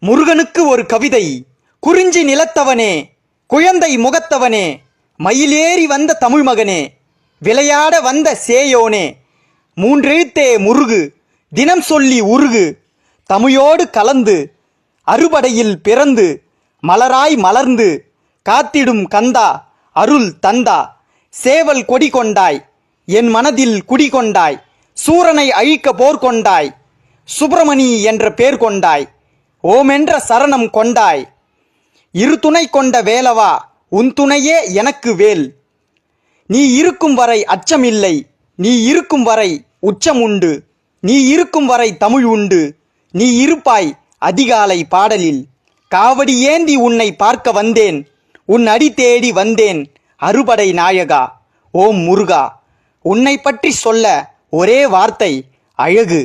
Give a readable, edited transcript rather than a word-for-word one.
முருகனுக்கு ஒரு கவிதை. குறிஞ்சி நிலத்தவனே, குழந்தை முகத்தவனே, மயிலேறி வந்த தமிழ் மகனே, விளையாட வந்த சேயோனே, மூன்றெழுத்தே முருகு, தினம் சொல்லி உருகு, தமிழோடு கலந்து அறுபடையில் பிறந்து மலராய் மலர்ந்து காத்திடும் கந்தா, அருள் தந்தா, சேவல் கொடி கொண்டாய், என் மனதில் குடி கொண்டாய், சூரனை அழிக்க போர் கொண்டாய், சுப்பிரமணி என்ற பேர் கொண்டாய், ஓமென்ற சரணம் கொண்டாய், இரு துணை கொண்ட வேலவா, உன் துணையே எனக்கு வேல். நீ இருக்கும் வரை அச்சமில்லை, நீ இருக்கும் வரை உச்சம் உண்டு, நீ இருக்கும் வரை தமிழ் உண்டு, நீ இருப்பாய் அதிகாலை பாடலில். காவடி ஏந்தி உன்னை பார்க்க வந்தேன், உன் அடி தேடி வந்தேன், அறுபடை நாயகா ஓம் முருகா. உன்னை பற்றி சொல்ல ஒரே வார்த்தை, அழகு.